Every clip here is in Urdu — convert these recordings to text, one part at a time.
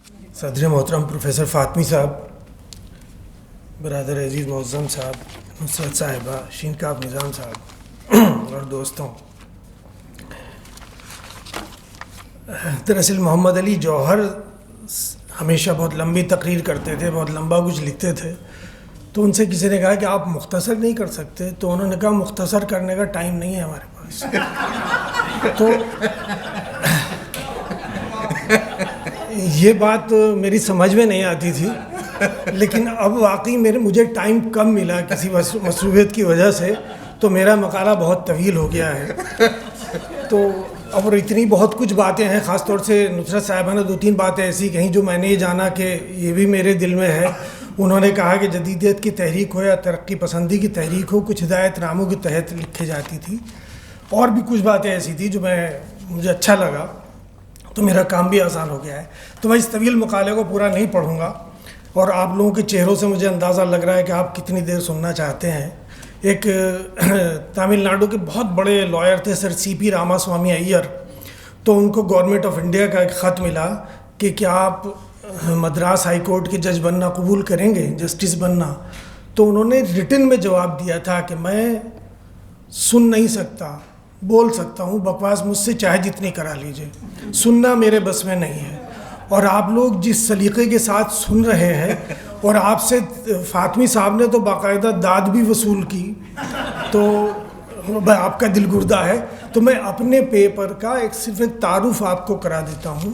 صدر محترم پروفیسر فاطمی صاحب، برادر عزیز معظم صاحب، نصرت صاحبہ، شینکاف نظام صاحب اور دوستوں، دراصل محمد علی جوہر ہمیشہ بہت لمبی تقریر کرتے تھے، بہت لمبا کچھ لکھتے تھے. تو ان سے کسی نے کہا کہ آپ مختصر نہیں کر سکتے؟ تو انہوں نے کہا مختصر کرنے کا ٹائم نہیں ہے ہمارے پاس. تو یہ بات میری سمجھ میں نہیں آتی تھی، لیکن اب واقعی مجھے ٹائم کم ملا کسی مصروفیت کی وجہ سے، تو میرا مقالہ بہت طویل ہو گیا ہے. تو اب اتنی بہت کچھ باتیں ہیں، خاص طور سے نصرت صاحبہ نے 2-3 باتیں ایسی کہیں جو میں نے یہ جانا کہ یہ بھی میرے دل میں ہے. انہوں نے کہا کہ جدیدیت کی تحریک ہو یا ترقی پسندی کی تحریک ہو، کچھ ہدایت ناموں کے تحت لکھی جاتی تھی. اور بھی کچھ باتیں ایسی تھی جو مجھے اچھا لگا، تو میرا کام بھی آسان ہو گیا ہے. تو میں اس طویل مقالے کو پورا نہیں پڑھوں گا، اور آپ لوگوں کے چہروں سے مجھے اندازہ لگ رہا ہے کہ آپ کتنی دیر سننا چاہتے ہیں. ایک تامل ناڈو کے بہت بڑے لائر تھے سر سی پی راما سوامی ایئر. تو ان کو گورنمنٹ آف انڈیا کا ایک خط ملا کہ کیا آپ مدراس ہائی کورٹ کے جج بننا قبول کریں گے، جسٹس بننا. تو انہوں نے ریٹن میں جواب دیا تھا کہ میں سن نہیں سکتا، بول سکتا ہوں، بکواس مجھ سے چاہے جتنی کرا لیجئے، سننا میرے بس میں نہیں ہے. اور آپ لوگ جس سلیقے کے ساتھ سن رہے ہیں، اور آپ سے فاطمی صاحب نے تو باقاعدہ داد بھی وصول کی، تو آپ کا دل گردہ ہے. تو میں اپنے پیپر کا صرف ایک تعارف آپ کو کرا دیتا ہوں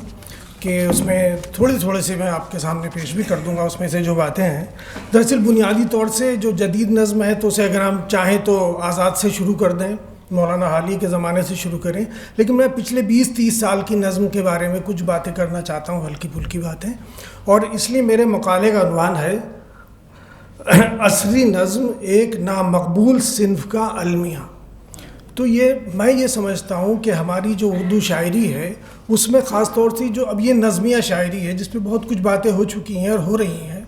کہ اس میں تھوڑے سے میں آپ کے سامنے پیش بھی کر دوں گا. اس میں سے جو باتیں ہیں، دراصل بنیادی طور سے جو جدید نظم ہے تو اسے اگر ہم چاہیں تو آزاد سے شروع کر دیں، مولانا حالی کے زمانے سے شروع کریں، لیکن میں پچھلے 20-30 سال کی نظم کے بارے میں کچھ باتیں کرنا چاہتا ہوں، ہلکی پھلکی باتیں. اور اس لیے میرے مقالے کا عنوان ہے عصری نظم ایک نامقبول صنف کا المیہ. تو میں یہ سمجھتا ہوں کہ ہماری جو اردو شاعری ہے اس میں خاص طور سے جو اب یہ نظمیہ شاعری ہے جس پہ بہت کچھ باتیں ہو چکی ہیں اور ہو رہی ہیں،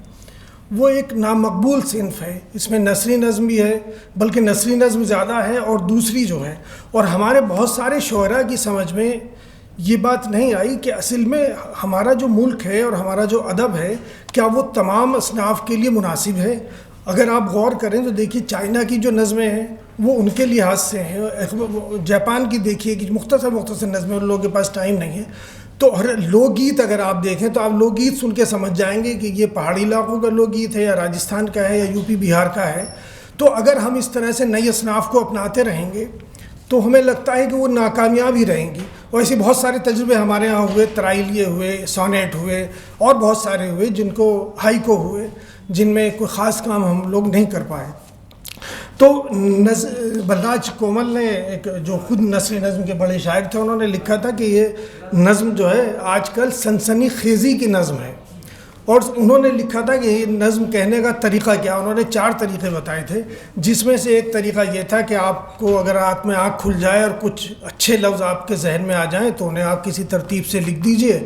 وہ ایک نامقبول صنف ہے. اس میں نثری نظم بھی ہے، بلکہ نثری نظم زیادہ ہے، اور دوسری جو ہے، اور ہمارے بہت سارے شعراء کی سمجھ میں یہ بات نہیں آئی کہ اصل میں ہمارا جو ملک ہے اور ہمارا جو ادب ہے کیا وہ تمام اصناف کے لیے مناسب ہے. اگر آپ غور کریں تو دیکھیے چائنا کی جو نظمیں ہیں وہ ان کے لحاظ سے ہیں، جاپان کی دیکھیے کہ مختصر نظمیں ان لوگوں کے پاس ٹائم نہیں ہے. تو لوک گیت اگر آپ دیکھیں تو آپ لوک گیت سن کے سمجھ جائیں گے کہ یہ پہاڑی علاقوں کا لوک گیت ہے یا راجستھان کا ہے یا یو پی بہار کا ہے. تو اگر ہم اس طرح سے نئی اصناف کو اپناتے رہیں گے تو ہمیں لگتا ہے کہ وہ ناکامیاب ہی رہیں گی. اور ایسے بہت سارے تجربے ہمارے ہاں ہوئے، ترائیلیے ہوئے، سونیٹ ہوئے، اور بہت سارے ہوئے جن کو ہائیکو ہوئے، جن میں کوئی خاص کام ہم لوگ نہیں کر پائے. تو بلراج کومل نے ایک جو خود نثری نظم کے بڑے شاعر تھے، انہوں نے لکھا تھا کہ یہ نظم جو ہے آج کل سنسنی خیزی کی نظم ہے. اور انہوں نے لکھا تھا کہ یہ نظم کہنے کا طریقہ کیا. انہوں نے 4 طریقے بتائے تھے، جس میں سے ایک طریقہ یہ تھا کہ آپ کو اگر رات میں آنکھ کھل جائے اور کچھ اچھے لفظ آپ کے ذہن میں آ جائیں تو انہیں آپ کسی ترتیب سے لکھ دیجئے.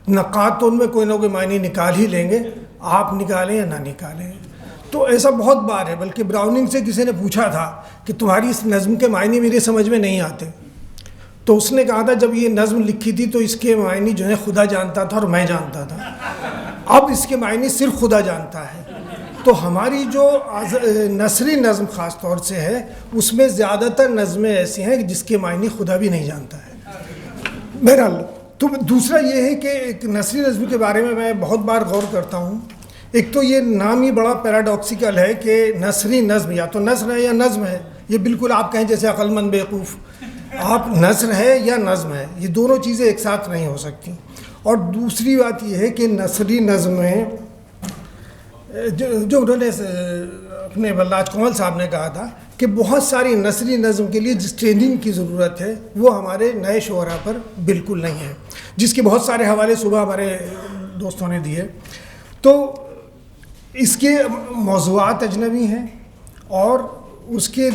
نقاد تو ان میں کوئی نہ کوئی معنی نکال ہی لیں گے، آپ نکالیں یا نہ نکالیں. تو ایسا بہت بار ہے، بلکہ براؤننگ سے کسی نے پوچھا تھا کہ تمہاری اس نظم کے معنی میرے سمجھ میں نہیں آتے. تو اس نے کہا تھا جب یہ نظم لکھی تھی تو اس کے معنی جو ہے خدا جانتا تھا اور میں جانتا تھا، اب اس کے معنی صرف خدا جانتا ہے. تو ہماری جو نثری نظم خاص طور سے ہے اس میں زیادہ تر نظمیں ایسی ہیں جس کے معنی خدا بھی نہیں جانتا ہے. بہرحال تو دوسرا یہ ہے کہ ایک نثری نظم کے بارے میں بہت بار غور کرتا ہوں. ایک تو یہ نام ہی بڑا پیراڈاکسیکل ہے کہ نثری نظم یا تو نثر ہے یا نظم ہے. یہ بالکل آپ کہیں جیسے عقل مند بیوقوف، آپ نثر ہے یا نظم ہے، یہ دونوں چیزیں ایک ساتھ نہیں ہو سکتی. اور دوسری بات یہ ہے کہ نثری نظم میں جو انہوں نے اپنے بلراج کومل صاحب نے کہا تھا کہ بہت ساری نثری نظم کے لیے جس ٹریننگ کی ضرورت ہے وہ ہمارے نئے شعراء پر بالکل نہیں ہے، جس کے بہت سارے حوالے صبح ہمارے دوستوں نے دیے. تو اس کے موضوعات اجنبی ہیں اور اس کے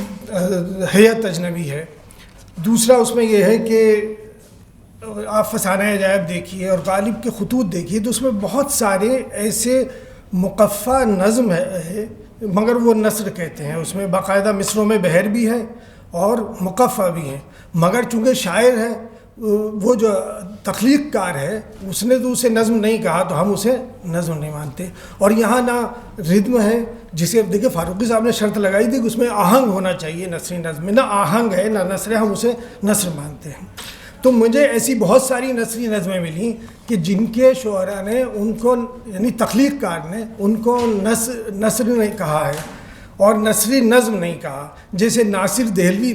ہیئت اجنبی ہے. دوسرا اس میں یہ ہے کہ آپ فسانہ عجائب دیکھیے اور غالب کے خطوط دیکھیے تو اس میں بہت سارے ایسے مقفع نظم ہے مگر وہ نثر کہتے ہیں. اس میں باقاعدہ مصروں میں بحر بھی ہے اور مقفع بھی ہے، مگر چونکہ شاعر ہے وہ جو تخلیق کار ہے اس نے تو اسے نظم نہیں کہا تو ہم اسے نظم نہیں مانتے. اور یہاں نہ ردم ہے، جسے دیکھیں فاروقی صاحب نے شرط لگائی تھی کہ اس میں آہنگ ہونا چاہیے نثری نظم میں، نہ آہنگ ہے نہ نثر ہے، ہم اسے نثر مانتے ہیں. تو مجھے ایسی بہت ساری نثری نظمیں ملیں کہ جن کے شعراء نے ان کو، یعنی تخلیق کار نے ان کو نثر نہیں کہا ہے اور نثری نظم نہیں کہا. جیسے ناصر دہلوی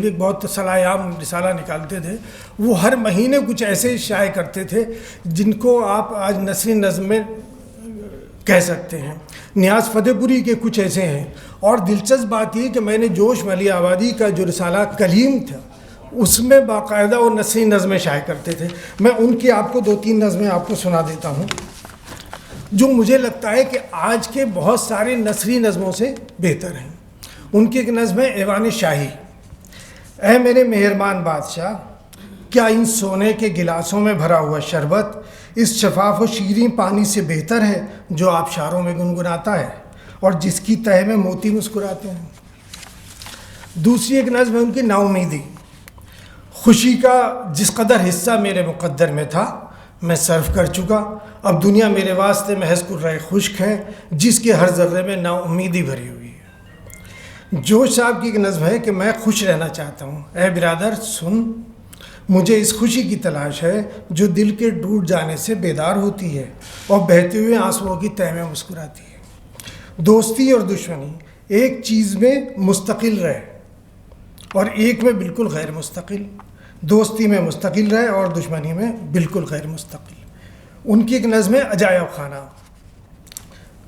ایک بہت صلاحیام رسالہ نکالتے تھے، وہ ہر مہینے کچھ ایسے شائع کرتے تھے جن کو آپ آج نثری نظم میں کہہ سکتے ہیں. نیاز فتح پوری کے کچھ ایسے ہیں. اور دلچسپ بات یہ کہ میں نے جوش ملی آبادی کا جو رسالہ کلیم تھا اس میں باقاعدہ وہ نثری نظمیں شائع کرتے تھے. میں ان کی آپ کو 2-3 نظمیں آپ کو سنا دیتا ہوں جو مجھے لگتا ہے کہ آج کے بہت سارے نثری نظموں سے بہتر ہیں. ان کی ایک نظم ہے ایوان شاہی. اے میرے مہربان بادشاہ، کیا ان سونے کے گلاسوں میں بھرا ہوا شربت اس شفاف و شیریں پانی سے بہتر ہے جو آبشاروں میں گنگناتا ہے اور جس کی تہہ میں موتی مسکراتے ہیں. دوسری ایک نظم ہے ان کی نا امیدی. خوشی کا جس قدر حصہ میرے مقدر میں تھا میں صرف کر چکا، اب دنیا میرے واسطے محض کرۂ خشک ہے جس کے ہر ذرے میں نا امیدی بھری ہوئی ہے. جوش صاحب کی ایک نظم ہے کہ میں خوش رہنا چاہتا ہوں، اے برادر سن، مجھے اس خوشی کی تلاش ہے جو دل کے ٹوٹ جانے سے بیدار ہوتی ہے اور بہتے ہوئے آنسوؤں کی تہہ میں مسکراتی ہے. دوستی اور دشمنی ایک چیز میں مستقل رہے اور ایک میں بالکل غیر مستقل. دوستی میں مستقل رہے اور دشمنی میں بالکل غیر مستقل. ان کی ایک نظم ہے عجائب خانہ.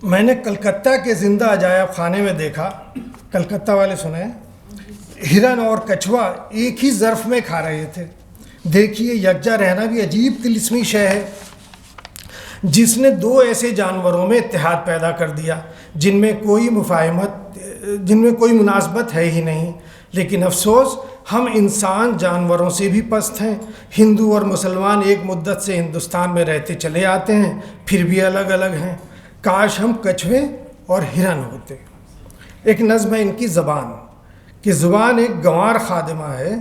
میں نے کلکتہ کے زندہ عجائب خانے میں دیکھا، کلکتہ والے سنے، ہرن اور کچھوا ایک ہی ظرف میں کھا رہے تھے. دیکھیے یکجا رہنا بھی عجیب طلسمی شے ہے جس نے 2 ایسے جانوروں میں اتحاد پیدا کر دیا جن میں کوئی مناسبت ہے ہی نہیں. لیکن افسوس ہم انسان جانوروں سے بھی پست ہیں. ہندو اور مسلمان ایک مدت سے ہندوستان میں رہتے چلے آتے ہیں پھر بھی الگ الگ ہیں. کاش ہم کچھوے اور ہرن ہوتے. ایک نظم ہے ان کی زبان کہ زبان ایک گنوار خادمہ ہے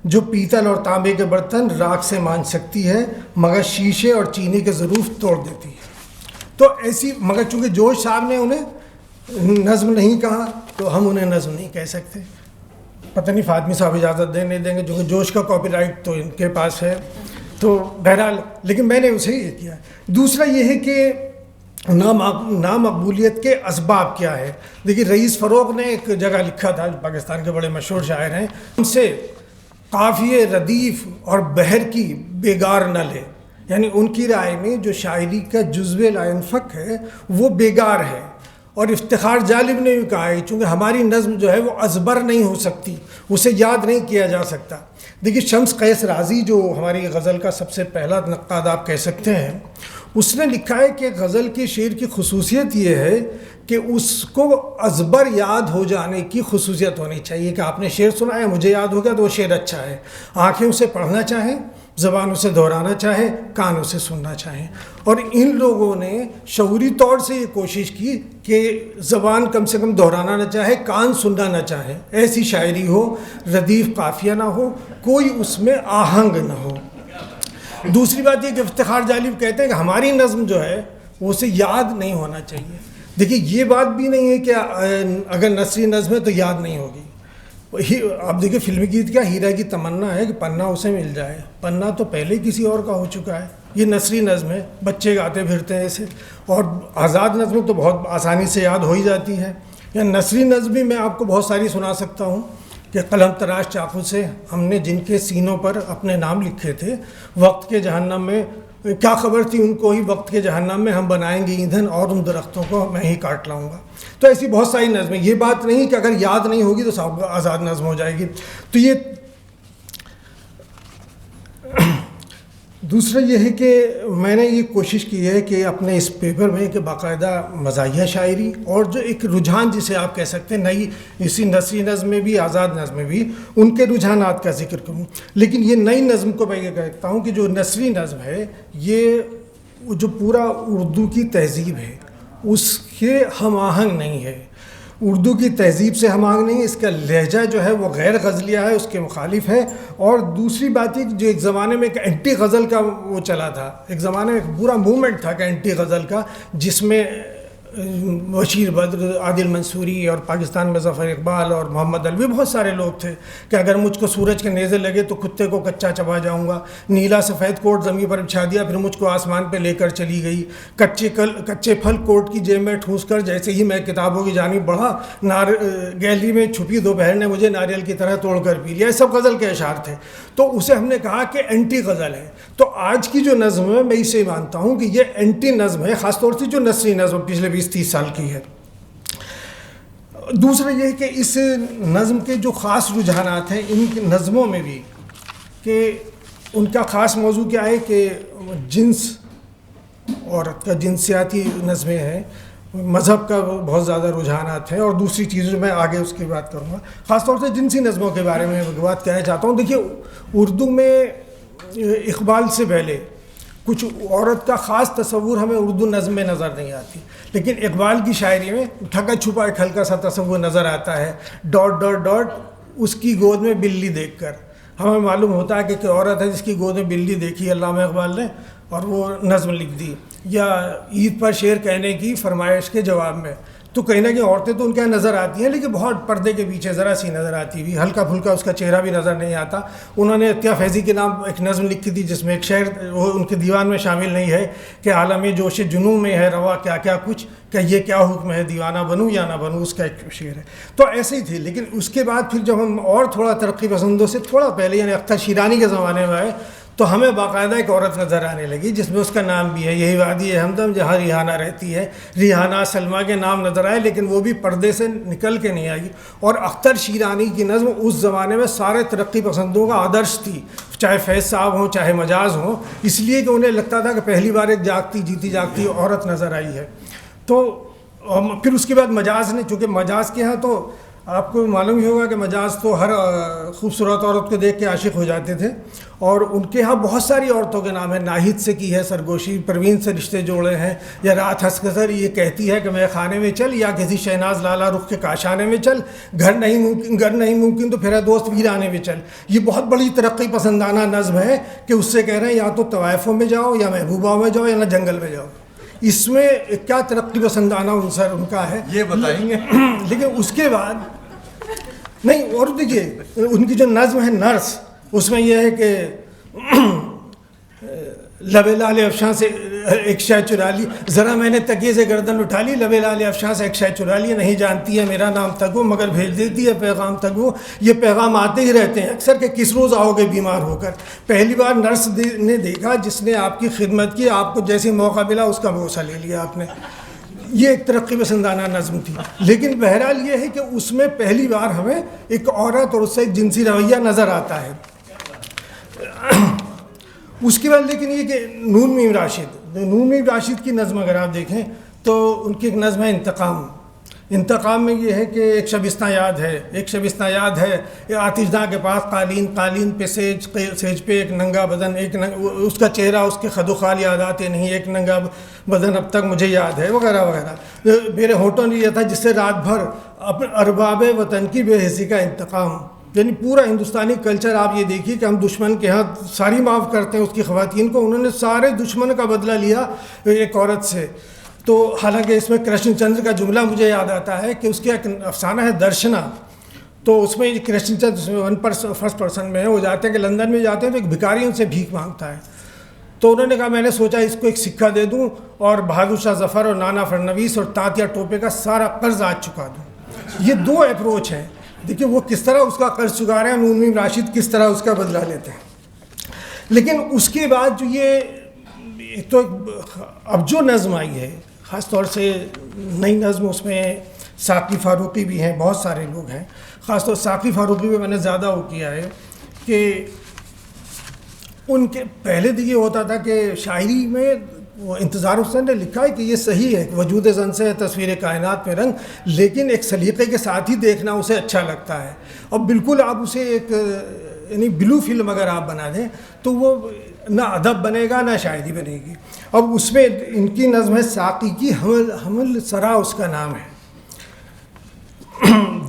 جو پیتل اور تانبے کے برتن راکھ سے مانج سکتی ہے مگر شیشے اور چینی کے ظروف توڑ دیتی ہے. تو ایسی، مگر چونکہ جوش صاحب نے انہیں نظم نہیں کہا تو ہم انہیں نظم نہیں کہہ سکتے. پتہ نہیں فاطمی صاحب اجازت دیں نہیں دیں گے، کیونکہ جوش کا کاپی رائٹ تو ان کے پاس ہے. تو بہرحال لیکن میں نے اسے یہ کیا. دوسرا یہ ہے کہ نامقبولیت کے اسباب کیا ہے. دیکھیے رئیس فروغ نے ایک جگہ لکھا تھا، پاکستان کے بڑے مشہور شاعر ہیں، ان سے قافیے ردیف اور بحر کی بیگار نہ لے. یعنی ان کی رائے میں جو شاعری کا جزو لا ينفك ہے وہ بیگار ہے. اور افتخار جالب نے بھی کہا ہے چونکہ ہماری نظم جو ہے وہ ازبر نہیں ہو سکتی، اسے یاد نہیں کیا جا سکتا. دیکھیے شمس قیس رازی جو ہماری غزل کا سب سے پہلا نقاد آپ کہہ سکتے ہیں، اس نے لکھا ہے کہ غزل کے شعر کی خصوصیت یہ ہے کہ اس کو ازبر یاد ہو جانے کی خصوصیت ہونی چاہیے کہ آپ نے شعر سنا ہے، مجھے یاد ہو گیا تو وہ شعر اچھا ہے. آنکھیں اسے پڑھنا چاہیں، زبان اسے دہرانا چاہے، کان اسے سننا چاہیں. اور ان لوگوں نے شعوری طور سے یہ کوشش کی کہ زبان کم سے کم دہرانا نہ چاہے، کان سننا نہ چاہے، ایسی شاعری ہو، ردیف قافیہ نہ ہو، کوئی اس میں آہنگ نہ ہو. دوسری بات یہ کہ افتخار جالب کہتے ہیں کہ ہماری نظم جو ہے وہ اسے یاد نہیں ہونا چاہیے. دیکھیے یہ بات بھی نہیں ہے کہ اگر نثری نظم ہے تو یاد نہیں ہوگی. اب دیکھیں فلمی گیت کیا ہیرا کی تمنا ہے کہ پنہ اسے مل جائے، پنہ تو پہلے کسی اور کا ہو چکا ہے. یہ نثری نظم ہے، بچے گاتے پھرتے ہیں اسے. اور آزاد نظم تو بہت آسانی سے یاد ہو ہی جاتی ہے. یا نثری نظم بھی میں آپ کو بہت ساری سنا سکتا ہوں کہ قلم تراش چاقو سے ہم نے جن کے سینوں پر اپنے نام لکھے تھے، وقت کے جہنم میں کیا خبر تھی ان کو ہی، وقت کے جہنم میں ہم بنائیں گے ایندھن اور ان درختوں کو میں ہی کاٹ لاؤں گا. تو ایسی بہت ساری نظمیں. یہ بات نہیں کہ اگر یاد نہیں ہوگی تو صاحب آزاد نظم ہو جائے گی. تو یہ دوسرا یہ ہے کہ میں نے یہ کوشش کی ہے کہ اپنے اس پیپر میں کہ باقاعدہ مزاحیہ شاعری اور جو ایک رجحان جسے آپ کہہ سکتے ہیں نئی، اسی نثری نظم میں بھی آزاد نظم میں بھی ان کے رجحانات کا ذکر کروں. لیکن یہ نئی نظم کو میں یہ کہتا ہوں کہ جو نثری نظم ہے یہ جو پورا اردو کی تہذیب ہے اس کے ہم آہنگ نہیں ہے. اردو کی تہذیب سے ہم آہنگ نہیں، اس کا لہجہ جو ہے وہ غیر غزلیہ ہے، اس کے مخالف ہے. اور دوسری بات یہ کہ جو ایک زمانے میں ایک اینٹی غزل کا وہ چلا تھا، ایک زمانے میں ایک پورا موومنٹ تھا کہ اینٹی غزل کا، جس میں بشیر بدر، عادل منصوری اور پاکستان میں ظفر اقبال اور محمد علوی بہت سارے لوگ تھے کہ اگر مجھ کو سورج کے نیزے لگے تو کتے کو کچا چبا جاؤں گا، نیلا سفید کوٹ زمین پر بچھا دیا پھر مجھ کو آسمان پہ لے کر چلی گئی، کچے پھل کوٹ کی جیب میں ٹھوس کر جیسے ہی میں کتابوں کی جانب بڑھا، گیلری میں چھپی دوپہر نے مجھے ناریل کی طرح توڑ کر پی لیا. یہ سب غزل کے اشعار تھے. تو اسے ہم نے کہا کہ اینٹی غزل ہے. تو آج کی جو نظم ہے میں اسے مانتا ہوں کہ یہ اینٹی نظم ہے، خاص طور سے جو نثری نظم پچھلے 20-30 سال کی ہے. دوسرا یہ ہے کہ اس نظم کے جو خاص رجحانات ہیں ان نظموں میں بھی، کہ ان کا خاص موضوع کیا ہے کہ جنس، عورت کا جنسیاتی نظمیں ہیں، مذہب کا بہت زیادہ رجحانات ہیں، اور دوسری چیزوں میں آگے اس کی بات کروں گا. خاص طور سے جنسی نظموں کے بارے میں بات کہنا چاہتا ہوں. دیکھیے اردو میں اقبال سے پہلے کچھ عورت کا خاص تصور ہمیں اردو نظم میں نظر نہیں آتی، لیکن اقبال کی شاعری میں ٹھگا چھپا ایک ہلکا سا تصور نظر آتا ہے. ڈاٹ ڈاٹ ڈاٹ اس کی گود میں بلی دیکھ کر ہمیں معلوم ہوتا ہے کہ عورت ہے جس کی گود میں بلی دیکھی علامہ اقبال نے اور وہ نظم لکھ دی. یا عید پر شعر کہنے کی فرمائش کے جواب میں، تو کہیں نہ کہیں عورتیں تو ان کے نظر آتی ہیں لیکن بہت پردے کے پیچھے ذرا سی نظر آتی ہوئی، ہلکا پھلکا اس کا چہرہ بھی نظر نہیں آتا. انہوں نے عطیہ فیضی کے نام ایک نظم لکھی تھی جس میں ایک شعر وہ ان کے دیوان میں شامل نہیں ہے کہ عالم جوش جنوں میں ہے روا کیا کیا کچھ، کہ یہ کیا حکم ہے دیوانہ بنوں یا نہ بنوں، اس کا ایک شعر ہے. تو ایسے ہی تھی. لیکن اس کے بعد پھر جب ہم اور تھوڑا ترقی پسندوں سے تھوڑا پہلے یعنی اختر شیرانی کے زمانے میں آئے تو ہمیں باقاعدہ ایک عورت نظر آنے لگی جس میں اس کا نام بھی ہے، یہی وادی ہمدم جہاں ریحانہ رہتی ہے. ریحانہ سلمیٰ کے نام نظر آئے لیکن وہ بھی پردے سے نکل کے نہیں آئی. اور اختر شیرانی کی نظم اس زمانے میں سارے ترقی پسندوں کا آدرش تھی، چاہے فیض صاحب ہوں چاہے مجاز ہوں، اس لیے کہ انہیں لگتا تھا کہ پہلی بار ایک جاگتی جیتی جاگتی عورت نظر آئی ہے. تو پھر اس کے بعد مجاز نے، چونکہ مجاز کے ہاں تو آپ کو معلوم ہی ہوگا کہ مجاز تو ہر خوبصورت عورت کو دیکھ کے عاشق ہو جاتے تھے، اور ان کے ہاں بہت ساری عورتوں کے نام ہیں. ناہید سے کی ہے سرگوشی، پروین سے رشتے جوڑے ہیں، یا رات ہنس کر یہ کہتی ہے کہ میں خانے میں چل، یا کسی شہناز لالا رخ کے کاشانے میں چل، گھر نہیں ممکن تو پھر دوست ویرانے میں چل. یہ بہت بڑی ترقی پسندانہ نظم ہے کہ اس سے کہہ رہے ہیں یا تو طوائفوں میں جاؤ یا محبوبہ میں جاؤ یا نہ جنگل میں جاؤ. اس میں کیا ترقی پسندانہ عنصر ان کا ہے یہ بتائیں گے. لیکن اس کے بعد نہیں. اور دیکھیے ان کی جو نظم ہے نرس، اس میں یہ ہے کہ لب لال افشاں سے ایک شے چرا لی، ذرا میں نے تکیے سے گردن اٹھا لی، لب لال افشاں سے ایک شے چرا لی، نہیں جانتی ہے میرا نام تگو مگر بھیج دیتی ہے پیغام تگو. یہ پیغام آتے ہی رہتے ہیں اکثر کہ کس روز آؤ گے بیمار ہو کر. پہلی بار نرس نے دیکھا جس نے آپ کی خدمت کی، آپ کو جیسے موقع ملا اس کا بوسہ لے لیا آپ نے. یہ ایک ترقی پسندانہ نظم تھی. لیکن بہرحال یہ ہے کہ اس میں پہلی بار ہمیں ایک عورت اور اس سے ایک جنسی رویہ نظر آتا ہے. اس کے بعد لیکن یہ کہ نون میم راشد کی نظم اگر آپ دیکھیں تو ان کی ایک نظم ہے انتقام. انتقام میں یہ ہے کہ ایک شبستہ یاد ہے آتشداں کے پاس قالین پہ سیج پہ ایک ننگا بدن، اس کا چہرہ اس کے خد و خال یاد آتے نہیں، ایک ننگا بدن اب تک مجھے یاد ہے وغیرہ وغیرہ. میرے ہونٹوں نے یہ تھا جس سے رات بھر اپنے ارباب وطن کی بے حسی کا انتقام. یعنی پورا ہندوستانی کلچر آپ یہ دیکھیے کہ ہم دشمن کے ہاں ساری معاف کرتے ہیں اس کی خواتین کو، انہوں نے سارے دشمن کا بدلہ لیا ایک عورت سے. تو حالانکہ اس میں کرشن چندر کا جملہ مجھے یاد آتا ہے کہ اس کا ایک افسانہ ہے درشنا. تو اس میں کرشن چندر فرسٹ پرسن میں ہے، وہ جاتے ہیں کہ لندن میں جاتے ہیں تو ایک بھکاری ان سے بھیک مانگتا ہے. تو انہوں نے کہا میں نے سوچا اس کو ایک سکہ دے دوں اور بہادر شاہ ظفر اور نانا فرنویس اور تانتیا ٹوپے کا سارا قرض آج چکا دوں. یہ دو اپروچ ہیں. دیکھیے وہ کس طرح اس کا قرض چکا رہے ہیں، نون میم راشد کس طرح اس کا بدلہ لیتے ہیں. لیکن اس کے بعد جو یہ تو اب جو نظم آئی ہے خاص طور سے نئی نظم، اس میں ساقی فاروقی بھی ہیں، بہت سارے لوگ ہیں. خاص طور ساقی فاروقی میں نے زیادہ وہ کیا ہے کہ ان کے پہلے تو یہ ہوتا تھا کہ شاعری میں وہ انتظار حسین نے لکھا ہے کہ یہ صحیح ہے، وجود زن سے تصویر کائنات میں رنگ، لیکن ایک سلیقے کے ساتھ ہی دیکھنا اسے اچھا لگتا ہے. اور بالکل آپ اسے ایک یعنی بلو فلم اگر آپ بنا دیں تو وہ نہ ادب بنے گا نہ شاعری بنے گی. اب اس میں ان کی نظم ہے ساقی کی حمل سرا اس کا نام ہے.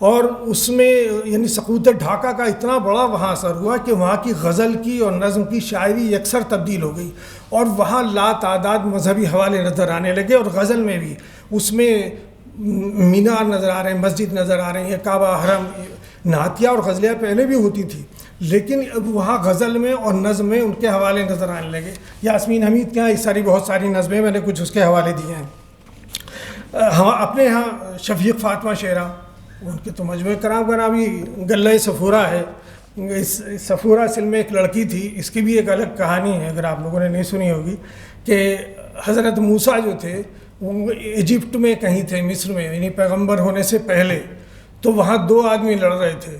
اور اس میں یعنی سقوط ڈھاکہ کا اتنا بڑا وہاں اثر ہوا کہ وہاں کی غزل کی اور نظم کی شاعری یکسر تبدیل ہو گئی اور وہاں لا تعداد مذہبی حوالے نظر آنے لگے، اور غزل میں بھی اس میں مینار نظر آ رہے ہیں، مسجد نظر آ رہی ہیں، کعبہ، حرم، نعتیہ اور غزلیاں پہلے بھی ہوتی تھی، لیکن اب وہاں غزل میں اور نظم میں ان کے حوالے نظر آنے لگے۔ یاسمین حمید کے یہاں اس ساری بہت ساری نظمیں میں نے کچھ اس کے حوالے دیے ہیں۔ ہاں اپنے یہاں شفیق فاطمہ شعرا، ان کے تو مجموعہ کرام کا نام ہی غلۂ صفورہ ہے۔ اس صفورہ اصل میں ایک لڑکی تھی، اس کی بھی ایک الگ کہانی ہے اگر آپ لوگوں نے نہیں سنی ہوگی، کہ حضرت موسیٰ جو تھے وہ ایجپٹ میں کہیں تھے، مصر میں، یعنی پیغمبر ہونے سے پہلے، تو وہاں 2 آدمی لڑ رہے تھے،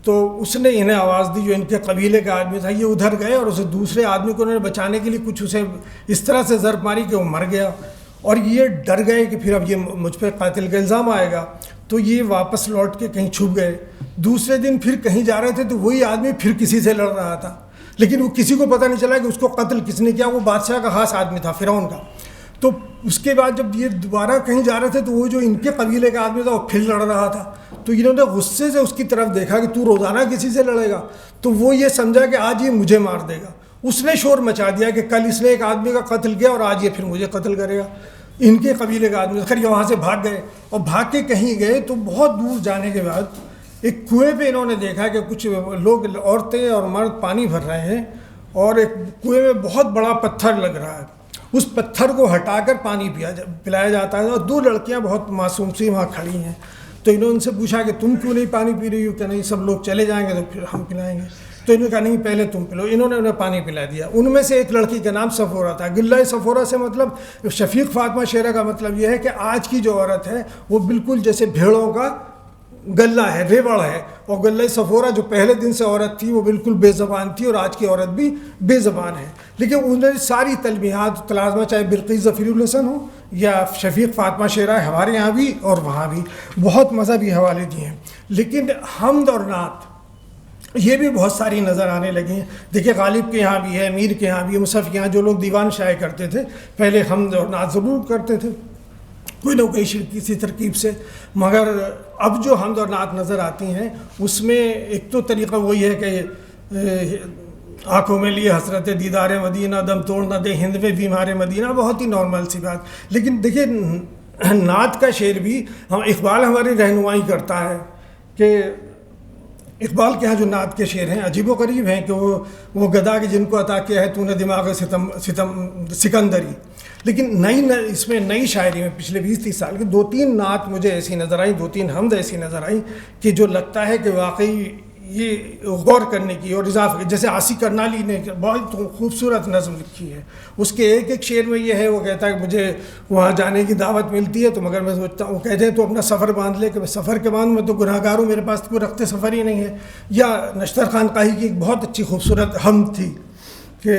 تو اس نے انہیں آواز دی، جو ان کے قبیلے کا آدمی تھا، یہ ادھر گئے اور اسے دوسرے آدمی کو انہوں نے بچانے کے لیے کچھ اسے اس طرح سے ضرب ماری کہ وہ مر گیا، اور یہ ڈر گئے کہ پھر اب یہ مجھ پہ قاتل کا الزام آئے گا، تو یہ واپس لوٹ کے کہیں چھپ گئے۔ دوسرے دن پھر کہیں جا رہے تھے تو وہی آدمی پھر کسی سے لڑ رہا تھا، لیکن وہ کسی کو پتہ نہیں چلا کہ اس کو قتل کس نے کیا، وہ بادشاہ کا خاص آدمی تھا، فرعون کا۔ تو اس کے بعد جب یہ دوبارہ کہیں جا رہے تھے تو وہ جو ان کے قبیلے کا آدمی تھا وہ پھر لڑ رہا تھا، تو انہوں نے غصے سے اس کی طرف دیکھا کہ تو روزانہ کسی سے لڑے گا، تو وہ یہ سمجھا کہ آج یہ مجھے مار دے گا۔ اس نے شور مچا دیا کہ کل اس نے ایک آدمی کا قتل کیا اور آج یہ پھر مجھے قتل کرے گا، ان کے قبیلے کا آدمی۔ خیر یہ وہاں سے بھاگ گئے، اور بھاگ کے کہیں گئے تو بہت دور جانے کے بعد ایک کنویں پہ انہوں نے دیکھا کہ کچھ لوگ، عورتیں اور مرد پانی بھر رہے ہیں، اور ایک کنویں میں بہت بڑا پتھر لگ رہا ہے، اس پتھر کو ہٹا کر پانی پلایا جاتا ہے، اور 2 لڑکیاں بہت معصوم سی وہاں کھڑی ہیں، تو انہوں نے ان سے پوچھا کہ تم کیوں نہیں پانی پی رہی ہو؟ کہ نہیں سب لوگ چلے جائیں گے تو پھر ہم پلائیں گے، تو انہوں نے کہا نہیں پہلے تم پلو۔ انہوں نے انہیں پانی پلا دیا۔ ان میں سے ایک لڑکی کا نام صفورہ تھا۔ غلۂ صفورہ سے مطلب شفیق فاطمہ شعرا کا مطلب یہ ہے کہ آج کی جو عورت ہے وہ بالکل جیسے بھیڑوں کا غلہ ہے، ریوڑ ہے، اور غلۂ صفورہ جو پہلے دن سے عورت تھی وہ بالکل بے زبان تھی، اور آج کی عورت بھی بے زبان ہے۔ لیکن انہوں نے ساری تلمیحات تلازمہ، چاہے بلقیس ظفیر الحسن ہو یا شفیق فاطمہ شعرا، ہمارے یہاں بھی اور وہاں بھی بہت مذہبی حوالے دیے ہیں۔ لیکن حمد اور نعت یہ بھی بہت ساری نظر آنے لگی ہیں۔ دیکھیے غالب کے یہاں بھی ہے، میر کے یہاں بھی، مصحف کے یہاں جو لوگ دیوان شائع کرتے تھے پہلے حمد اور نعت ضرور کرتے تھے، کوئی نہ کوئی کسی ترکیب سے، مگر اب جو حمد اور نعت نظر آتی ہیں اس میں ایک تو طریقہ وہی ہے کہ آنکھوں میں لیے حسرت دیدار مدینہ، دم توڑ نہ دے ہند میں بیمار مدینہ، بہت ہی نارمل سی بات۔ لیکن دیکھیے نعت کا شعر بھی اقبال ہماری رہنمائی کرتا ہے کہ اقبال کے ہاں جو نعت کے شعر ہیں عجیب و غریب ہیں، کہ وہ گدا کے جن کو عطا کیا ہے تو نے دماغ سکندری، لیکن اس میں نئی شاعری میں پچھلے 20-30 سال کی 2-3 نعت مجھے ایسی نظر آئیں، 2-3 حمد ایسی نظر آئیں کہ جو لگتا ہے کہ واقعی یہ غور کرنے کی اور اضافہ، جیسے عاصی کرنالی نے بہت خوبصورت نظم لکھی ہے، اس کے ایک شعر میں یہ ہے، وہ کہتا ہے کہ مجھے وہاں جانے کی دعوت ملتی ہے تو مگر میں سوچتا ہوں، کہتے ہیں تو اپنا سفر باندھ لے، کہ میں سفر کے باندھ، میں تو گناہ گار ہوں، میرے پاس کوئی رخت سفر ہی نہیں ہے۔ یا نشتر خانقاہی کی ایک بہت اچھی خوبصورت حمد تھی کہ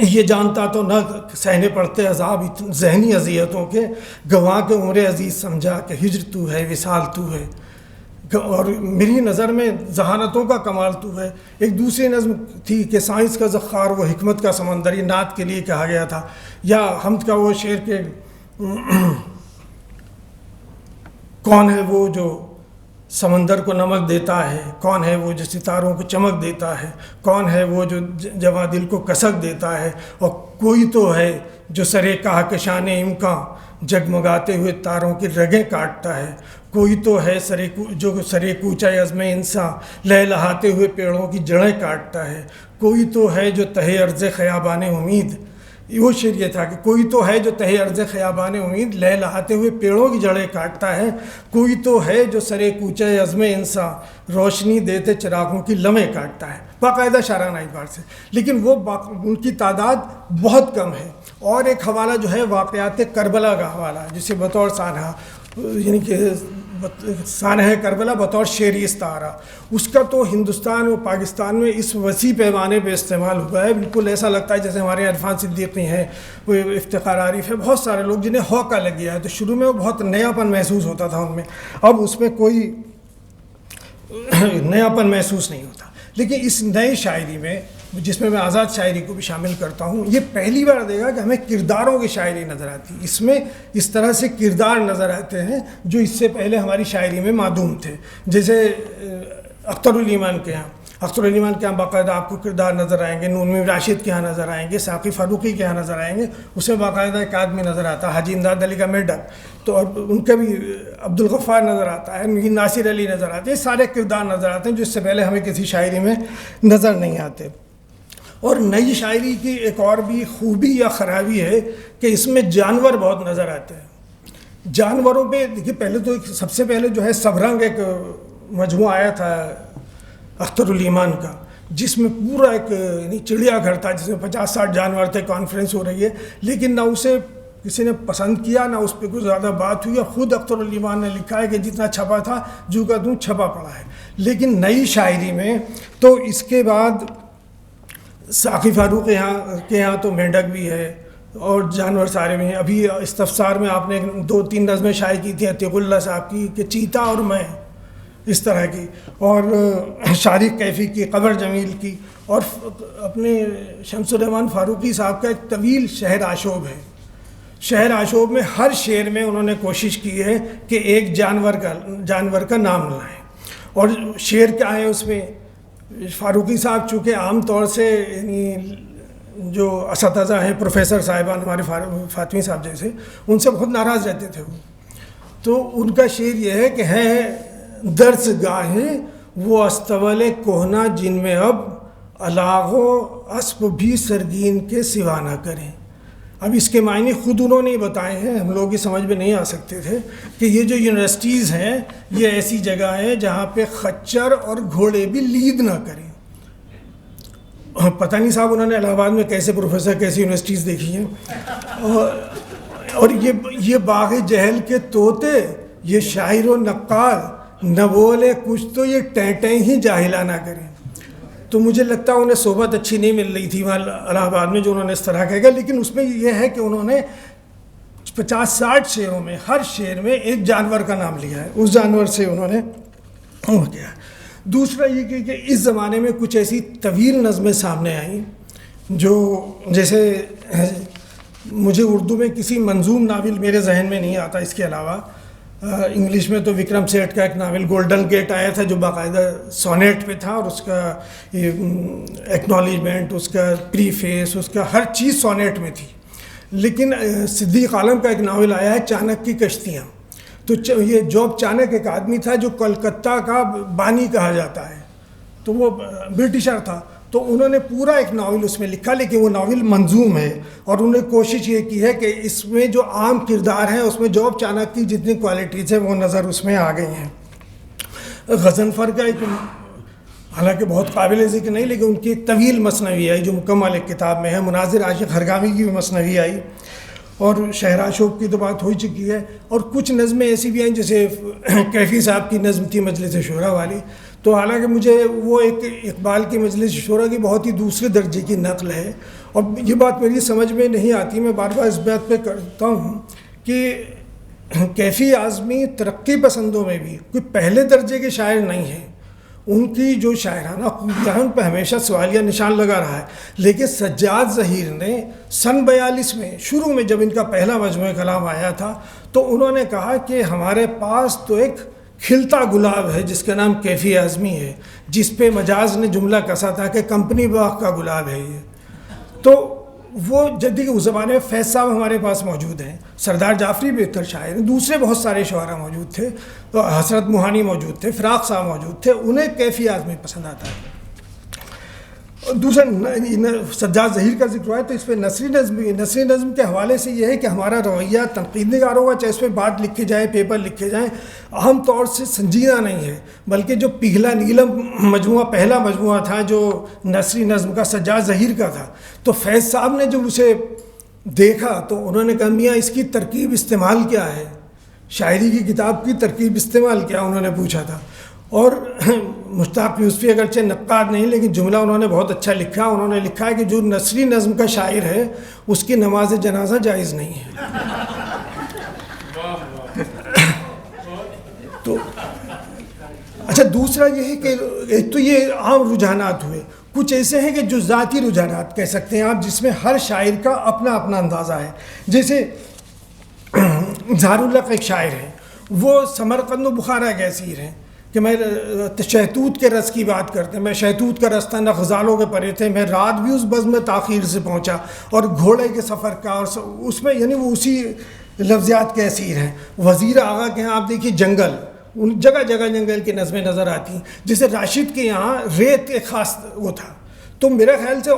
یہ جانتا تو نہ سہنے پڑتے عذاب ذہنی اذیتوں کے، گواہ کے عمر عزیز سمجھا کہ ہجر تو ہے وصال تو ہے، اور میری نظر میں ذہانتوں کا کمال تو ہے۔ ایک دوسری نظم تھی کہ سائنس کا ذخار وہ حکمت کا سمندر، یہ نعت کے لیے کہا گیا تھا۔ یا حمد کا وہ شعر کہ کون ہے وہ جو سمندر کو نمک دیتا ہے، کون ہے وہ جو ستاروں کو چمک دیتا ہے، کون ہے وہ جو جواں دل کو کسک دیتا ہے، اور کوئی تو ہے جو سرے کہکشان امکان جگمگاتے ہوئے تاروں کی رگیں کاٹتا ہے، کوئی تو ہے جو سرے کوچہ عزم انسان لہلہاتے ہوئے پیڑوں کی جڑیں کاٹتا ہے، کوئی تو ہے جو تہے عرض خیابان امید، وہ شعر یہ تھا کہ کوئی تو ہے جو تہے عرض خیابان امید لہلہاتے ہوئے پیڑوں کی جڑیں کاٹتا ہے، کوئی تو ہے جو سرے کوچہ عزم انسان روشنی دیتے چراغوں کی لمحیں کاٹتا ہے، باقاعدہ شاعرانہ اعتبار سے۔ لیکن وہ ان کی تعداد بہت کم ہے۔ اور ایک حوالہ جو ہے واقعات کربلا کا حوالہ ہے، جسے بطور سانحہ، یعنی کہ سانحہ کربلا بطور شعری استعارہ، اس کا تو ہندوستان و پاکستان میں اس وسیع پیمانے پہ استعمال ہوا ہے، بالکل ایسا لگتا ہے جیسے ہمارے عرفان صدیقی ہیں، وہ افتخار عارف ہے، بہت سارے لوگ جنہیں ہوکا لگ گیا ہے، تو شروع میں وہ بہت نیاپن محسوس ہوتا تھا ان میں، اب اس میں کوئی نیاپن محسوس نہیں ہوتا۔ لیکن اس نئے شاعری میں جس میں آزاد شاعری کو بھی شامل کرتا ہوں، یہ پہلی بار دے گا کہ ہمیں کرداروں کی شاعری نظر آتی ہے. اس میں اس طرح سے کردار نظر آتے ہیں جو اس سے پہلے ہماری شاعری میں معدوم تھے. جیسے اختر الایمان کے یہاں باقاعدہ آپ کو کردار نظر آئیں گے، نون میم راشد کے یہاں نظر آئیں گے، ساقی فاروقی کے یہاں نظر آئیں گے. اس میں باقاعدہ ایک آدمی نظر آتا ہے حاجی امداد علی کا میڈک، تو اور ان کا بھی عبدالغفار نظر آتا ہے، ناصر علی نظر آتے ہیں. سارے کردار نظر آتے ہیں جو اس سے پہلے ہمیں کسی شاعری میں نظر نہیں آتے. اور نئی شاعری کی ایک اور بھی خوبی یا خرابی ہے کہ اس میں جانور بہت نظر آتے ہیں. جانوروں پہ دیکھیے، پہلے تو سب سے پہلے جو ہے سبرنگ ایک مجموعہ آیا تھا اختر الایمان کا، جس میں پورا ایک یعنی چڑیا گھر تھا جس میں 50-60 جانور تھے. کانفرنس ہو رہی ہے لیکن نہ اسے کسی نے پسند کیا، نہ اس پہ کوئی زیادہ بات ہوئی. خود اختر الایمان نے لکھا ہے کہ جتنا چھپا تھا جو کا توں چھپا پڑا ہے. لیکن نئی شاعری میں تو اس کے بعد ساقی فاروق کے یہاں تو مینڈک بھی ہے اور جانور سارے بھی ہیں. ابھی استفسار میں آپ نے 2-3 نظمیں شائع کی تھیں عتیق اللہ صاحب کی کہ چیتا اور میں، اس طرح کی، اور شارق کیفی کی، قمر جمیل کی، اور اپنے شمس الرحمان فاروقی صاحب کا ایک طویل شہر آشوب ہے. شہر آشوب میں ہر شعر میں انہوں نے کوشش کی ہے کہ ایک جانور کا نام لائیں. اور شعر کیا ہے اس میں، فاروقی صاحب چونکہ عام طور سے یعنی جو اساتذہ ہیں، پروفیسر صاحبان ہمارے فاطمی صاحب جیسے، ان سے بہت ناراض رہتے تھے وہ. تو ان کا شعر یہ ہے کہ ہے درس گاہیں وہ استول کوہنا جن میں اب الاغ و اسب بھی سرگین کے سوا نہ کریں. اب اس کے معنی خود انہوں نے ہی بتائے ہیں، ہم لوگ کی سمجھ میں نہیں آ سکتے تھے کہ یہ جو یونیورسٹیز ہیں یہ ایسی جگہ ہیں جہاں پہ خچر اور گھوڑے بھی لید نہ کریں. پتہ نہیں صاحب انہوں نے الہ آباد میں کیسے پروفیسر کیسی یونیورسٹیز دیکھی ہیں. اور یہ باغ جہل کے طوطے، یہ شاعر و نقال نہ بولے کچھ تو یہ ٹیں ہی جاہلہ نہ کریں. تو مجھے لگتا ہے انہیں صحبت اچھی نہیں مل رہی تھی وہاں الہ آباد میں جو انہوں نے اس طرح کہا. لیکن اس میں یہ ہے کہ انہوں نے 50-60 شعروں میں ہر شعر میں ایک جانور کا نام لیا ہے، اس جانور سے انہوں نے کیا. دوسرا یہ کہ اس زمانے میں کچھ ایسی طویل نظمیں سامنے آئیں جو جیسے مجھے اردو میں کسی منظوم ناول میرے ذہن میں نہیں آتا اس کے علاوہ. انگلش میں تو وکرم سیٹھ کا ایک ناول گولڈن گیٹ آیا تھا جو باقاعدہ سونیٹ پہ تھا، اور اس کا ایکنالجمنٹ، اس کا پری فیس، اس کا ہر چیز سونیٹ میں تھی. لیکن صدیق عالم کا ایک ناول آیا ہے چانک کی کشتیاں. تو یہ جوب چانک ایک آدمی تھا جو کلکتہ کا بانی کہا جاتا ہے، تو وہ برٹشر تھا. تو انہوں نے پورا ایک ناول اس میں لکھا، لیکن وہ ناول منظوم ہے، اور انہوں نے کوشش یہ کی ہے کہ اس میں جو عام کردار ہیں اس میں جوب چانک کی جتنی کوالٹیز ہیں وہ نظر اس میں آ گئی ہیں. غضنفر کا ایک حالانکہ بہت قابل ذکر نہیں، لیکن ان کی ایک طویل مثنوی آئی جو مکمل ایک کتاب میں ہے. مناظر عاشق ہرگامی کی بھی مثنوی آئی، اور شہر آشوب کی تو بات ہو چکی ہے. اور کچھ نظمیں ایسی بھی آئیں جیسے کیفی صاحب کی نظم تھی مجلس شورا والی. تو حالانکہ مجھے وہ ایک اقبال کی مجلس شورا کی بہت ہی دوسرے درجے کی نقل ہے، اور یہ بات میری سمجھ میں نہیں آتی. میں بار بار اس بات پہ کرتا ہوں کہ کیفی اعظمی ترقی پسندوں میں بھی کوئی پہلے درجے کے شاعر نہیں ہیں. ان کی جو شاعرانہ خوبیاں ان پہ ہمیشہ سوالیہ نشان لگا رہا ہے. لیکن سجاد ظہیر نے سن 42 میں شروع میں جب ان کا پہلا مجموعہ کلام آیا تھا تو انہوں نے کہا کہ ہمارے پاس تو ایک کھلتا گلاب ہے جس کا نام کیفی اعظمی ہے، جس پہ مجاز نے جملہ کسا تھا کہ کمپنی باغ کا گلاب ہے یہ. تو وہ جدید اس زمانے میں فیض صاحب ہمارے پاس موجود ہیں، سردار جعفری بہتر شاعر ہیں، دوسرے بہت سارے شعراء موجود تھے، تو حسرت موہانی موجود تھے، فراق صاحب موجود تھے. انہیں کیفی اعظمی پسند آتا ہے. دوسرا سجاد ظہیر کا ذکر ہوا ہے تو اس پہ نثری نظم کے حوالے سے یہ ہے کہ ہمارا رویہ تنقید نگاروں کا، چاہے اس پہ بات لکھے جائیں، پیپر لکھے جائیں، عام طور سے سنجیدہ نہیں ہے. بلکہ جو پگھلا نیلم مجموعہ پہلا مجموعہ تھا جو نثری نظم کا سجاد ظہیر کا تھا، تو فیض صاحب نے جب اسے دیکھا تو انہوں نے کہا میاں اس کی ترکیب استعمال کیا ہے، شاعری کی کتاب کی ترکیب استعمال کیا انہوں نے پوچھا تھا. اور مشتاق یوسفی اگرچہ نقاد نہیں لیکن جملہ انہوں نے بہت اچھا لکھا. انہوں نے لکھا ہے کہ جو نثری نظم کا شاعر ہے اس کی نماز جنازہ جائز نہیں ہے. تو اچھا اچھا دوسرا یہ ہے کہ ایک تو یہ عام رجحانات ہوئے، کچھ ایسے ہیں کہ جو ذاتی رجحانات کہہ سکتے ہیں آپ، جس میں ہر شاعر کا اپنا اپنا اندازہ ہے. جیسے ظاہر اللہ کا ایک شاعر ہے، وہ سمرقند و بخارا کے اسیر ہیں کہ میں شہتوت کے رس کی بات کرتے ہیں، میں شہتوت کا رس تھا نہ غزالوں کے پرے تھے، میں رات بھی اس بزم میں تاخیر سے پہنچا، اور گھوڑے کے سفر کا، اور اس میں یعنی وہ اسی لفظیات کے اسیر ہیں. وزیر آغا کے ہاں آپ دیکھیے جنگل، ان جگہ جگہ جنگل کی نظمیں نظر آتی ہیں. جیسے راشد کے یہاں ریت ایک خاص وہ تھا، تو میرے خیال سے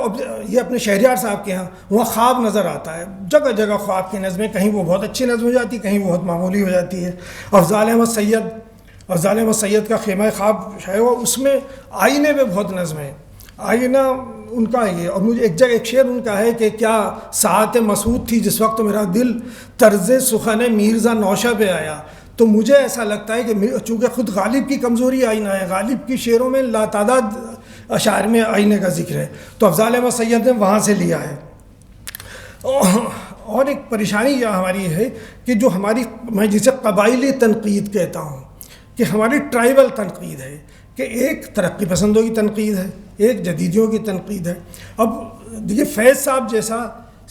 یہ اپنے شہریار صاحب کے ہاں وہاں خواب نظر آتا ہے، جگہ جگہ خواب کی نظمیں، کہیں وہ بہت اچھی نظم ہو جاتی ہے، کہیں وہ بہت معمولی ہو جاتی ہے. افضال احمد سید کا خیمہ خواب ہے، اس میں آئینے پہ بہت نظم ہے، آئینہ ان کا ہے. اور مجھے ایک جگہ ایک شعر ان کا ہے کہ کیا ساعت مسعود تھی جس وقت میرا دل طرز سخن میرزا نوشہ پہ آیا. تو مجھے ایسا لگتا ہے کہ چونکہ خود غالب کی کمزوری آئینہ ہے، غالب کی شعروں میں لاتعداد اشعار میں آئینے کا ذکر ہے، تو افضال احمد سید نے وہاں سے لیا ہے. اور ایک پریشانی یہ ہماری ہے کہ جو ہماری، میں جسے قبائلی تنقید کہتا ہوں، کہ ہماری ٹرائبل تنقید ہے، کہ ایک ترقی پسندوں کی تنقید ہے، ایک جدیدیوں کی تنقید ہے. اب دیکھیے فیض صاحب جیسا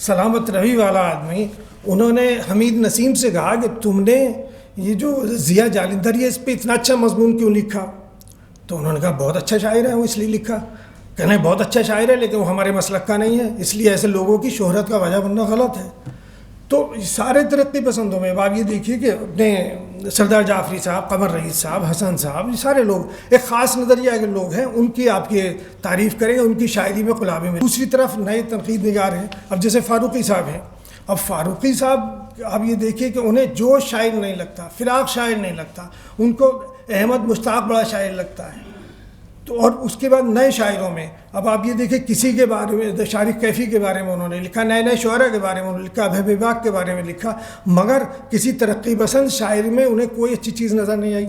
سلامت روی والا آدمی، انہوں نے حمید نسیم سے کہا کہ تم نے یہ جو ضیاء جالندھر یہ اس پہ اتنا اچھا مضمون کیوں لکھا؟ تو انہوں نے کہا بہت اچھا شاعر ہے وہ اس لیے لکھا. کہنا بہت اچھا شاعر ہے لیکن وہ ہمارے مسلک کا نہیں ہے، اس لیے ایسے لوگوں کی شہرت کا وجہ بننا غلط ہے. تو سارے ترقی پسندوں میں آپ یہ دیکھیے کہ اپنے سردار جعفری صاحب، قمر رئیس صاحب، حسن صاحب، یہ سارے لوگ ایک خاص نظریہ کے لوگ ہیں، ان کی آپ کی تعریف کریں گے، ان کی شاعری میں قلابی میں. دوسری طرف نئے تنقید نگار ہیں، اب جیسے فاروقی صاحب ہیں. اب فاروقی صاحب آپ یہ دیکھیے کہ انہیں جو شاعر نہیں لگتا، فراق شاعر نہیں لگتا، ان کو احمد مشتاق بڑا شاعر لگتا ہے. تو اور اس کے بعد نئے شاعروں میں اب آپ یہ دیکھیں کسی کے بارے میں، شارق کیفی کے بارے میں انہوں نے لکھا، نئے نئے شعراء کے بارے میں انہوں نے لکھا، ابھی باغ کے بارے میں لکھا، مگر کسی ترقی پسند شاعری میں انہیں کوئی اچھی چیز نظر نہیں آئی.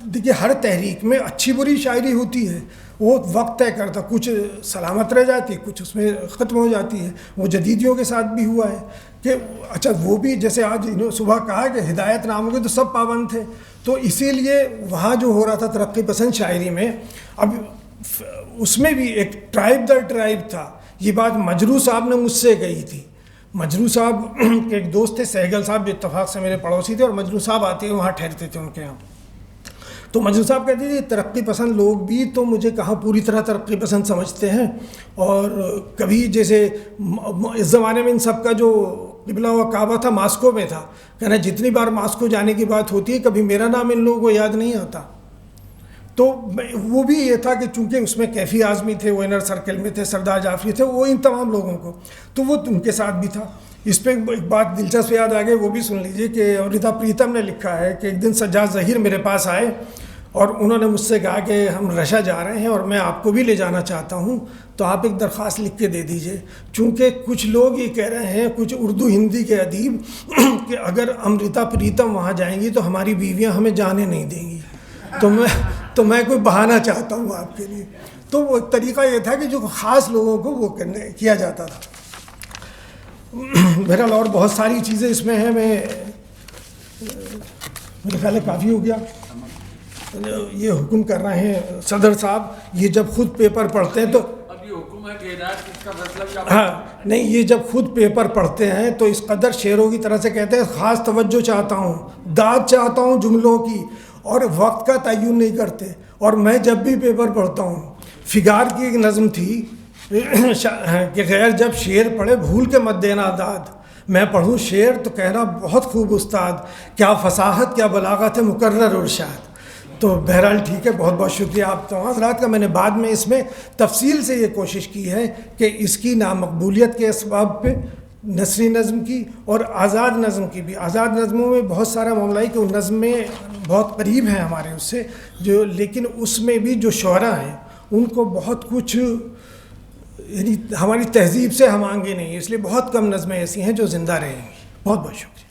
دیکھیے ہر تحریک میں اچھی بری شاعری ہوتی ہے، وہ وقت طے کرتا، کچھ سلامت رہ جاتی ہے، کچھ اس میں ختم ہو جاتی ہے. وہ جدیدیوں کے ساتھ بھی ہوا ہے کہ اچھا وہ بھی جیسے آج صبح کہا کہ ہدایت ناموں کے تو سب پابند تھے، تو اسی لیے وہاں جو ہو رہا تھا ترقی پسند شاعری میں، اب اس میں بھی ایک ٹرائب در ٹرائب تھا. یہ بات مجروح صاحب نے مجھ سے کہی تھی. مجروح صاحب کے ایک دوست تھے سہگل صاحب، جو اتفاق سے میرے پڑوسی تھے، اور مجروح صاحب آتے ہیں وہاں ٹھہرتے تھے ان کے یہاں. تو مجروح صاحب کہتے تھے ترقی پسند لوگ بھی تو مجھے کہاں پوری طرح ترقی پسند سمجھتے ہیں، اور کبھی جیسے اس زمانے میں ان سب کا جو قبلہ و کعبہ تھا ماسکو میں تھا، کہنا جتنی بار ماسکو جانے کی بات ہوتی ہے کبھی میرا نام ان لوگوں کو یاد نہیں آتا. تو وہ بھی یہ تھا کہ چونکہ اس میں کیفی اعظمی تھے، وہ انر سرکل میں تھے، سردار جعفری تھے، وہ ان تمام لوگوں کو، تو وہ ان کے ساتھ بھی تھا. اس پہ ایک بات دلچسپ یاد آ گئی، وہ بھی سن لیجئے کہ امرتا پریتم نے لکھا ہے کہ ایک دن سجاد ظہیر میرے پاس آئے اور انہوں نے مجھ سے کہا کہ ہم رشا جا رہے ہیں اور میں آپ کو بھی لے جانا چاہتا ہوں، تو آپ ایک درخواست لکھ کے دے دیجئے، چونکہ کچھ لوگ یہ کہہ رہے ہیں، کچھ اردو ہندی کے ادیب، کہ اگر امرتا پریتم وہاں جائیں گی تو ہماری بیویاں ہمیں جانے نہیں دیں گی، تو میں کوئی بہانہ چاہتا ہوں آپ کے لیے. تو وہ طریقہ یہ تھا کہ جو خاص لوگوں کو وہ کیا جاتا تھا. بہرحال اور بہت ساری چیزیں اس میں ہیں، میرے خیال ہے کافی ہو گیا. یہ حکم کر رہے ہیں صدر صاحب، یہ جب خود پیپر پڑھتے ہیں تو ہاں نہیں، یہ جب خود پیپر پڑھتے ہیں تو اس قدر شعروں کی طرح سے کہتے ہیں خاص توجہ چاہتا ہوں، داد چاہتا ہوں جملوں کی، اور وقت کا تعین نہیں کرتے. اور میں جب بھی پیپر پڑھتا ہوں، فگار کی ایک نظم تھی کہ غیر جب شعر پڑھے بھول کے مت دینا داد، میں پڑھوں شعر تو کہنا بہت خوب استاد، کیا فصاحت کیا بلاغت ہے مقرر ارشاد. تو بہرحال ٹھیک ہے، بہت بہت شکریہ آپ تمام حضرات کا. میں نے بعد میں اس میں تفصیل سے یہ کوشش کی ہے کہ اس کی نامقبولیت کے اسباب پہ نثری نظم کی اور آزاد نظم کی بھی. آزاد نظموں میں بہت سارا معاملہ ہے کہ وہ نظم میں بہت قریب ہیں ہمارے اس سے، جو لیکن اس میں بھی جو شعراء ہیں ان کو بہت کچھ یعنی ہماری تہذیب سے ہم آنگے نہیں ہیں، اس لیے بہت کم نظمیں ایسی ہیں جو زندہ رہیں گی. بہت بہت شکریہ.